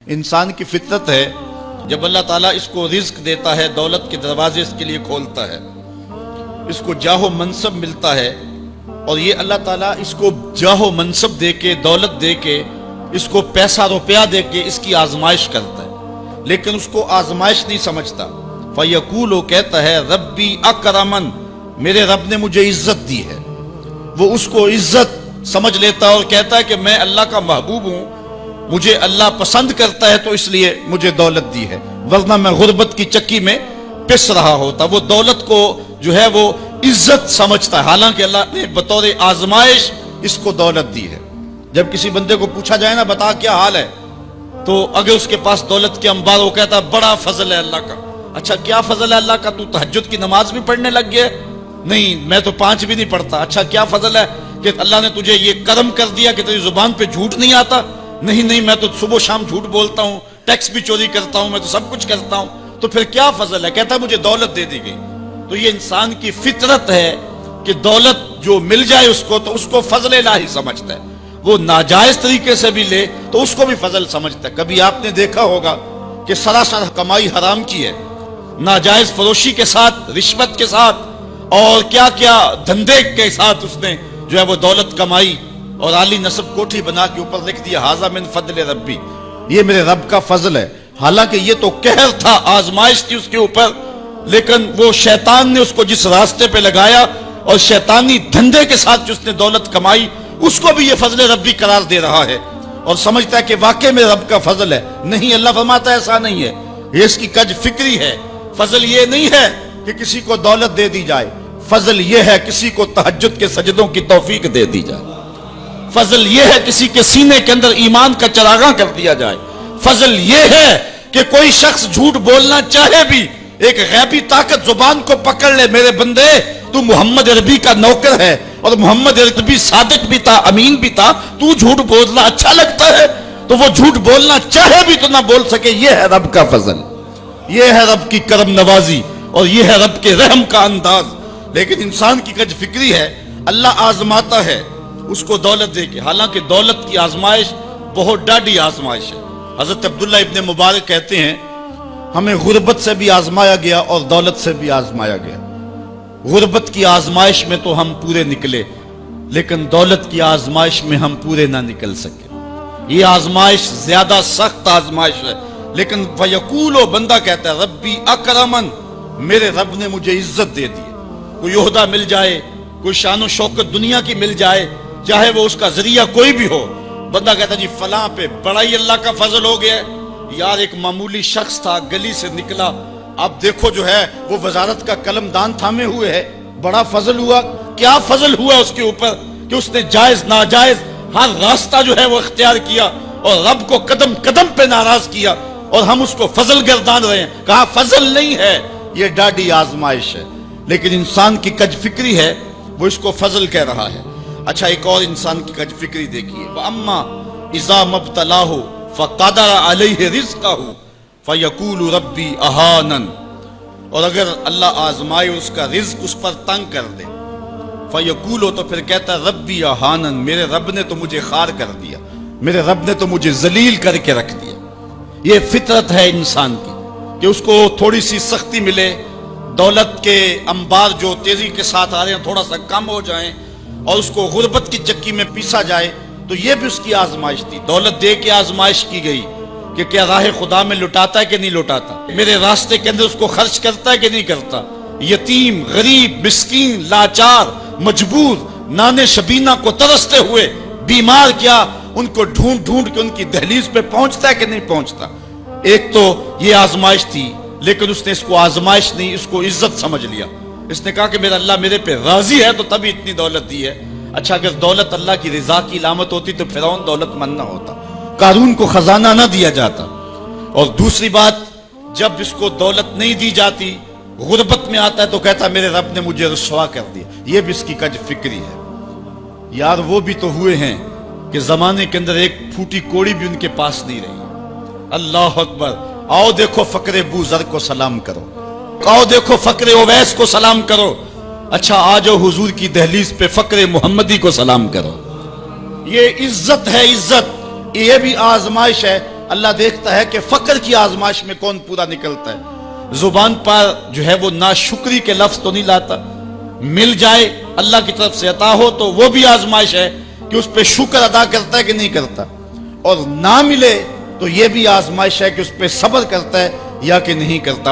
انسان کی فطرت ہے، جب اللہ تعالیٰ اس کو رزق دیتا ہے، دولت کے دروازے اس کے لیے کھولتا ہے، اس کو جاہ و منصب ملتا ہے، اور یہ اللہ تعالیٰ اس کو جاہ و منصب دے کے، دولت دے کے، اس کو پیسہ روپیہ دے کے اس کی آزمائش کرتا ہے، لیکن اس کو آزمائش نہیں سمجھتا۔ فَيَقُولُ، وہ کہتا ہے ربی اکرمن، میرے رب نے مجھے عزت دی ہے، وہ اس کو عزت سمجھ لیتا اور کہتا ہے کہ میں اللہ کا محبوب ہوں، مجھے اللہ پسند کرتا ہے تو اس لیے مجھے دولت دی ہے، ورنہ میں غربت کی چکی میں پس رہا ہوتا۔ وہ دولت کو جو ہے وہ عزت سمجھتا ہے، حالانکہ اللہ نے بطور آزمائش اس کو دولت دی ہے۔ جب کسی بندے کو پوچھا جائے نا بتا کیا حال ہے، تو اگر اس کے پاس دولت کے انبار، وہ کہتا ہے بڑا فضل ہے اللہ کا۔ اچھا کیا فضل ہے اللہ کا؟ تو تہجد کی نماز بھی پڑھنے لگ گیا؟ نہیں، میں تو 5 بھی نہیں پڑھتا۔ اچھا کیا فضل ہے کہ اللہ نے تجھے یہ کرم کر دیا کہ تیری زبان پہ جھوٹ نہیں آتا؟ نہیں، میں تو صبح شام جھوٹ بولتا ہوں، ٹیکس بھی چوری کرتا ہوں، میں تو سب کچھ کرتا ہوں۔ تو پھر کیا فضل ہے؟ کہتا ہے مجھے دولت دے دی گئی۔ تو یہ انسان کی فطرت ہے کہ دولت جو مل جائے اس کو تو اس کو فضل الہی سمجھتا ہے، وہ ناجائز طریقے سے بھی لے تو اس کو بھی فضل سمجھتا ہے۔ کبھی آپ نے دیکھا ہوگا کہ سراسر کمائی حرام کی ہے، ناجائز فروشی کے ساتھ، رشوت کے ساتھ، اور کیا کیا دھندے کے ساتھ اس نے جو ہے وہ دولت کمائی، اور عالی نصب کوٹھی بنا کے اوپر لکھ دیا ھذا من فضل ربی، یہ میرے رب کا فضل ہے۔ حالانکہ یہ تو قہر تھا، آزمائش تھی اس کے اوپر، لیکن وہ شیطان نے اس کو جس راستے پہ لگایا اور شیطانی دھندے کے ساتھ جو اس نے دولت کمائی، اس کو بھی یہ فضل ربی قرار دے رہا ہے اور سمجھتا ہے کہ واقعی میرے رب کا فضل ہے۔ نہیں، اللہ فرماتا ہے ایسا نہیں ہے، یہ اس کی کج فکری ہے۔ فضل یہ نہیں ہے کہ کسی کو دولت دے دی جائے، فضل یہ ہے کسی کو تہجد کے سجدوں کی توفیق دے دی جائے، فضل یہ ہے کسی کے سینے کے اندر ایمان کا چراغاں کر دیا جائے، فضل یہ ہے کہ کوئی شخص جھوٹ بولنا چاہے بھی ایک غیبی طاقت زبان کو پکڑ لے، میرے بندے تو محمد عربی کا نوکر ہے اور محمد عربی صادق بھی تھا، امین بھی تھا، تو جھوٹ بولنا اچھا لگتا ہے، تو وہ جھوٹ بولنا چاہے بھی تو نہ بول سکے۔ یہ ہے رب کا فضل، یہ ہے رب کی کرم نوازی، اور یہ ہے رب کے رحم کا انداز۔ لیکن انسان کی کج فکری ہے، اللہ آزماتا ہے اس کو دولت دے کے، حالانکہ دولت کی آزمائش بہت ڈاڈی آزمائش ہے۔ حضرت عبداللہ ابن مبارک کہتے ہیں ہمیں غربت سے بھی آزمایا گیا اور دولت سے بھی آزمایا گیا۔ غربت کی آزمائش میں تو ہم پورے نکلے، لیکن دولت کی آزمائش میں ہم پورے نہ نکل سکے۔ یہ آزمائش زیادہ سخت آزمائش ہے، لیکن فیقول، بندہ کہتا ہے ربی اکرمن، میرے رب نے مجھے عزت دے دی، کوئی عہدہ مل جائے، کوئی شان و شوکت دنیا کی مل جائے، چاہے وہ اس کا ذریعہ کوئی بھی ہو، بندہ کہتا ہے جی فلاں پہ بڑا ہی اللہ کا فضل ہو گیا ہے۔ یار ایک معمولی شخص تھا، گلی سے نکلا، اب دیکھو جو ہے وہ وزارت کا قلم دان تھامے ہوئے ہے، بڑا فضل ہوا۔ کیا فضل ہوا اس کے اوپر کہ اس نے جائز ناجائز ہر راستہ جو ہے وہ اختیار کیا اور رب کو قدم قدم پہ ناراض کیا، اور ہم اس کو فضل گردان رہے ہیں۔ کہا فضل نہیں ہے، یہ ڈاڈی آزمائش ہے۔ لیکن انسان کی کج فکری ہے، وہ اس کو فضل کہہ رہا ہے۔ اچھا ایک اور انسان کی کج فکری دیکھیے، وَأَمَّا إِذَا مَبْتَلَاهُ فَقَدَرَ عَلَيْهِ رِزْقَهُ فَيَقُولُ رَبِّي أَهَانَنِ، اور اگر اللہ آزمائے اس کا رزق اس پر تنگ کر دے، فَيَقُولُ، تو پھر کہتا ہے رَبِّي أَهَانَنِ، میرے رب نے تو مجھے خوار کر دیا، میرے رب نے تو مجھے ذلیل کر کے رکھ دیا۔ یہ فطرت ہے انسان کی کہ اس کو تھوڑی سی سختی ملے، دولت کے انبار جو تیزی کے ساتھ آ رہے ہیں تھوڑا سا کم ہو جائیں، اور اس کو غربت کی چکی میں پیسا جائے، تو یہ بھی اس کی آزمائش تھی۔ دولت دے کے آزمائش کی گئی کہ کیا راہ خدا میں لٹاتا ہے کہ نہیں لٹاتا، میرے راستے کے اندر اس کو خرچ کرتا ہے کہ نہیں کرتا۔ یتیم، غریب، مسکین، لاچار، مجبور، نانے شبینہ کو ترستے ہوئے، بیمار، کیا ان کو ڈھونڈ ڈھونڈ کے ان کی دہلیز پہ پہنچتا ہے کہ نہیں پہنچتا۔ ایک تو یہ آزمائش تھی، لیکن اس نے اس کو آزمائش نہیں، اس کو عزت سمجھ لیا۔ اس نے کہا کہ میرا اللہ میرے پہ راضی ہے تو تبھی اتنی دولت دی ہے۔ اچھا اگر دولت اللہ کی رضا کی علامت ہوتی تو فرعون دولت مند نہ ہوتا، قارون کو خزانہ نہ دیا جاتا۔ اور دوسری بات، جب اس کو دولت نہیں دی جاتی، غربت میں آتا ہے تو کہتا میرے رب نے مجھے رسوا کر دیا۔ یہ بھی اس کی کج فکری ہے۔ یار وہ بھی تو ہوئے ہیں کہ زمانے کے اندر ایک پھوٹی کوڑی بھی ان کے پاس نہیں رہی۔ اللہ اکبر، آؤ دیکھو فقر بوذر کو سلام کرو، آؤ دیکھو فقر اویس کو سلام کرو، اچھا آ جاؤ حضور کی دہلیز پہ فقر محمدی کو سلام کرو۔ یہ عزت ہے، عزت، یہ بھی آزمائش ہے اللہ دیکھتا ہے کہ فقر کی آزمائش میں کون پورا نکلتا ہے. زبان پر جو ہے وہ ناشکری کے لفظ تو نہیں لاتا. مل جائے اللہ کی طرف سے عطا ہو تو وہ بھی آزمائش ہے کہ اس پہ شکر ادا کرتا ہے کہ نہیں کرتا, اور نہ ملے تو یہ بھی آزمائش ہے کہ اس پہ صبر کرتا ہے یا کہ نہیں کرتا.